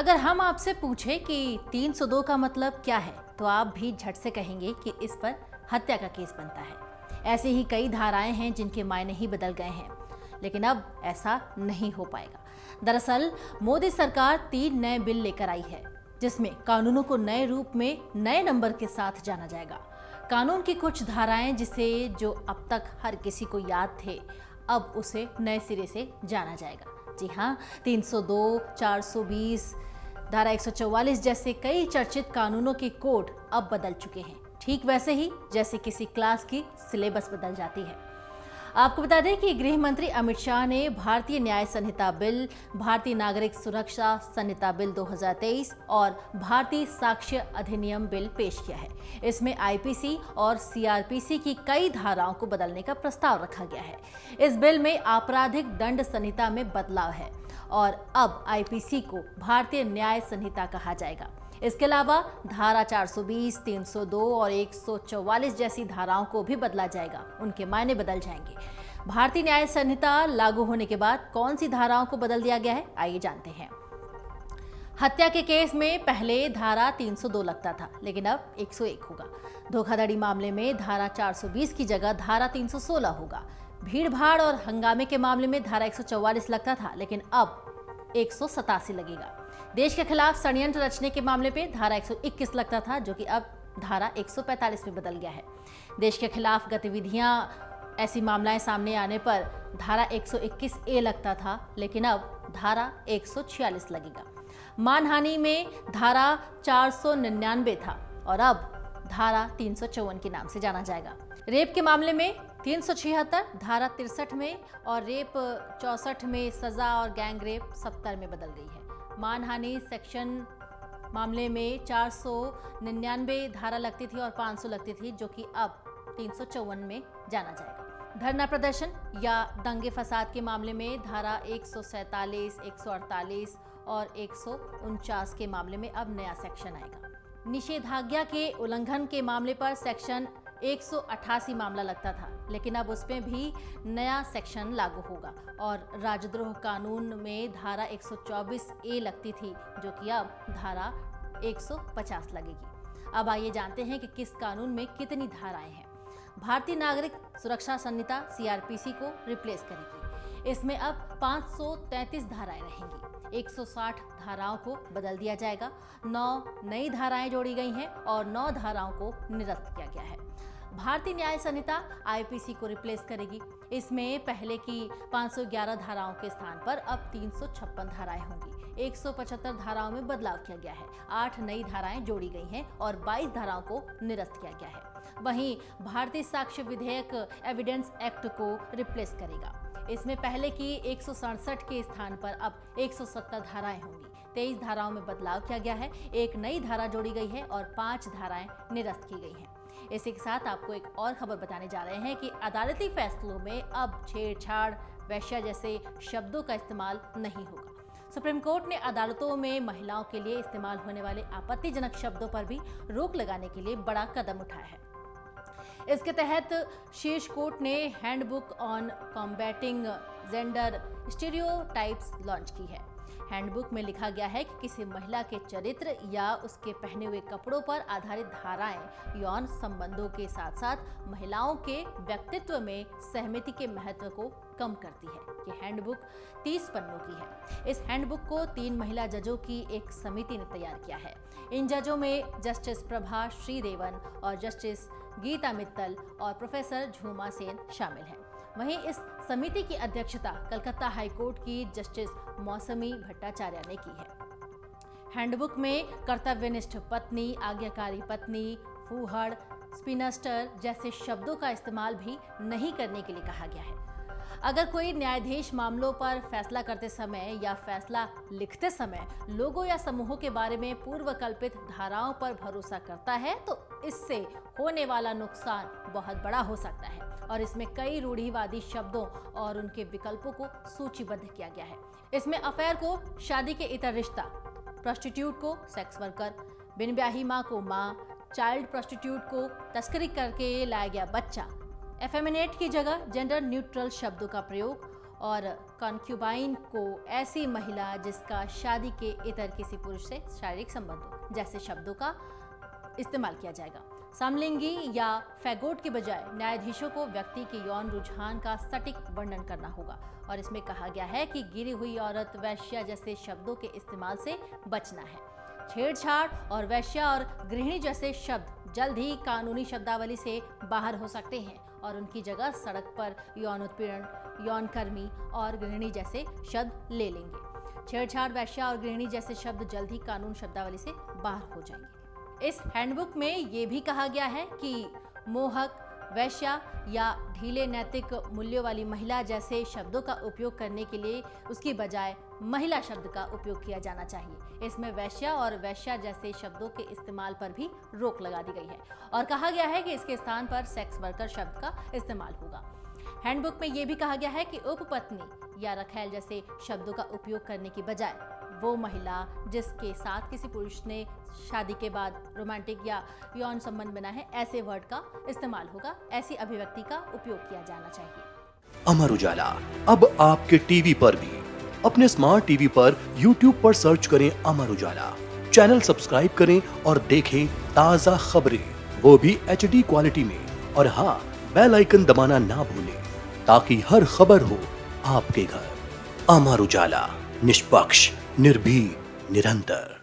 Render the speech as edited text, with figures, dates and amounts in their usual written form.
अगर हम आपसे पूछे कि 302 का मतलब क्या है, तो आप भी झट से कहेंगे कि इस पर हत्या का केस बनता है। ऐसे ही कई धाराएं हैं जिनके मायने ही बदल गए हैं, लेकिन अब ऐसा नहीं हो पाएगा। दरअसल मोदी सरकार 3 नए बिल लेकर आई है, जिसमें कानूनों को नए रूप में नए नंबर के साथ जाना जाएगा। कानून की कुछ धाराएं जिसे जो अब तक हर किसी को याद थे, अब उसे नए सिरे से जाना जाएगा। जी हाँ, 302, 420, धारा 144 जैसे कई चर्चित कानूनों के कोड अब बदल चुके हैं, ठीक वैसे ही जैसे किसी क्लास की सिलेबस बदल जाती है। आपको बता दें कि गृह मंत्री अमित शाह ने भारतीय न्याय संहिता बिल, भारतीय नागरिक सुरक्षा संहिता बिल 2023 और भारतीय साक्ष्य अधिनियम बिल पेश किया है। इसमें आईपीसी और सीआरपीसी की कई धाराओं को बदलने का प्रस्ताव रखा गया है। इस बिल में आपराधिक दंड संहिता में बदलाव है और अब आईपीसी को भारतीय न्याय संहिता कहा जाएगा। इसके अलावा धारा 420, 302 और 144 जैसी धाराओं को भी बदला जाएगा, उनके मायने बदल जाएंगे। भारतीय न्याय संहिता लागू होने के बाद कौन सी धाराओं को बदल दिया गया है, आइए जानते हैं। हत्या के केस में पहले धारा 302 लगता था, लेकिन अब 101 होगा। धोखाधड़ी मामले में धारा 420 की जगह धारा 316 होगा। भीड़ भाड़ और हंगामे के मामले में धारा 144 लगता था, लेकिन अब 187 लगेगा। देश के खिलाफ षड्यंत्र रचने के मामले पे धारा 121 लगता था, जो कि अब धारा 145 में बदल गया है। देश के खिलाफ गतिविधियां ऐसी मामलाएं सामने आने पर धारा 121 ए लगता था, लेकिन अब धारा 146 लगेगा। मानहानि में धारा 499 था और अब धारा 354 के नाम से जाना जाएगा। रेप के मामले में 376, धारा 63 में और रेप 64 में सजा और गैंग रेप 70 में बदल गई है। मानहानि सेक्शन मामले में 499 धारा लगती थी और 500 लगती थी, जो कि अब 354 में जाना जाएगा। धरना प्रदर्शन या दंगे फसाद के मामले में धारा 147, 148 और 149 के मामले में अब नया सेक्शन आएगा। निषेधाज्ञा के उल्लंघन के मामले पर सेक्शन 188 मामला लगता था, लेकिन अब उसमें भी नया सेक्शन लागू होगा और राजद्रोह कानून में धारा 124 ए लगती थी, जो कि अब धारा 150 लगेगी। अब आइए जानते हैं कि किस कानून में कितनी धाराएं हैं। भारतीय नागरिक सुरक्षा संहिता सीआरपीसी को रिप्लेस करेगी। इसमें अब 533 धाराएं रहेंगी। 160 धाराओं को बदल दिया जाएगा। 9 नई धाराएं जोड़ी गई हैं और 9 धाराओं को निरस्त किया गया है। भारतीय न्याय संहिता आईपीसी को रिप्लेस करेगी। इसमें पहले की 511 धाराओं के स्थान पर अब 356 धाराएं होंगी। 175 धाराओं में बदलाव किया गया है। 8 नई धाराएं जोड़ी गई हैं और 22 धाराओं को निरस्त किया गया है। वहीं भारतीय साक्ष्य विधेयक एविडेंस एक्ट को रिप्लेस करेगा। इसमें पहले की 167 के स्थान पर अब 170 धाराएं होंगी। 23 धाराओं में बदलाव किया गया है। 1 नई धारा जोड़ी गई है और 5 धाराएं निरस्त की गई हैं। इसी के साथ आपको एक और खबर बताने जा रहे हैं कि अदालती फैसलों में अब छेड़छाड़, वेश्या जैसे शब्दों का इस्तेमाल नहीं होगा। सुप्रीम कोर्ट ने अदालतों में महिलाओं के लिए इस्तेमाल होने वाले आपत्तिजनक शब्दों पर भी रोक लगाने के लिए बड़ा कदम उठाया है। इसके तहत शीर्ष कोर्ट ने handbook on combating gender stereotypes launch की है। हैंडबुक में लिखा गया है कि किसी महिला के चरित्र या उसके पहने हुए कपड़ों पर आधारित धाराएं यौन संबंधों के साथ साथ महिलाओं के व्यक्तित्व में सहमति के महत्व को कम करती है। ये हैंडबुक 30 पन्नों की है। इस हैंडबुक को 3 महिला जजों की एक समिति ने तैयार किया है। इन जजों में जस्टिस प्रभा श्रीदेवन और जस्टिस गीता मित्तल और प्रोफेसर झूमा सेन शामिल हैं। वहीं इस समिति की अध्यक्षता कलकत्ता हाईकोर्ट की जस्टिस मौसमी भट्टाचार्य ने की है। हैंडबुक में कर्तव्यनिष्ठ पत्नी, आज्ञाकारी पत्नी, फूहड़, स्पिनस्टर जैसे शब्दों का इस्तेमाल भी नहीं करने के लिए कहा गया है। अगर कोई न्यायाधीश मामलों पर फैसला करते समय या फैसला लिखते समय लोगों या समूहों के बारे में पूर्व कल्पित धाराओं पर भरोसा करता है, तो इससे होने वाला नुकसान बहुत बड़ा हो सकता है और इसमें कई रूढ़िवादी शब्दों और उनके विकल्पों को सूचीबद्ध किया गया है। इसमें अफेयर को शादी के इतर रिश्ता, प्रोस्टिट्यूट को सेक्स वर्कर, बिन ब्याही माँ को माँ, चाइल्ड प्रोस्टिट्यूट को तस्करी करके लाया गया बच्चा, एफेमिनेट की जगह जेंडर न्यूट्रल शब्दों का प्रयोग, और कॉन्क्यूबाइन को ऐसी महिला जिसका शादी के इतर किसी पुरुष से शारीरिक संबंध हो जैसे शब्दों का इस्तेमाल किया जाएगा। समलिंगी या फैगोट के बजाय न्यायाधीशों को व्यक्ति के यौन रुझान का सटीक वर्णन करना होगा और इसमें कहा गया है कि गिरी हुई औरत, वैश्या जैसे शब्दों के इस्तेमाल से बचना है। छेड़छाड़ और वैश्या और गृहिणी जैसे शब्द जल्द ही कानूनी शब्दावली से बाहर हो सकते हैं और उनकी जगह सड़क पर यौन उत्पीड़न, यौन कर्मी और गृहिणी जैसे शब्द ले लेंगे। छेड़छाड़, वैश्या और गृहिणी जैसे शब्द जल्द ही कानून शब्दावली से बाहर हो जाएंगे। इस हैंडबुक में ये भी कहा गया है कि मोहक, वैश्या या ढीले नैतिक मूल्यों वाली महिला जैसे शब्दों का उपयोग करने के लिए उसकी बजाय महिला शब्द का उपयोग किया जाना चाहिए। इसमें वैश्या और वैश्या जैसे शब्दों के इस्तेमाल पर भी रोक लगा दी गई है और कहा गया है कि इसके स्थान पर सेक्स वर्कर शब्द का इस्तेमाल होगा। हैंडबुक में यह भी कहा गया है कि उपपत्नी या रखैल जैसे शब्दों का उपयोग करने की बजाय वो महिला जिसके साथ किसी पुरुष ने शादी के बाद रोमांटिक या यौन संबंध बना है, ऐसे वर्ड का इस्तेमाल होगा। ऐसी अभिव्यक्ति का उपयोग किया जाना चाहिए। अमर उजाला अब आपके टीवी पर भी। अपने स्मार्ट टीवी पर YouTube पर सर्च करें अमर उजाला, चैनल सब्सक्राइब करें और देखें ताजा खबरें, वो भी HD क्वालिटी में। और हाँ, बेल आइकन दबाना ना भूलें ताकि हर खबर हो आपके घर। अमर उजाला, निष्पक्ष, निर्भीक, निरंतर।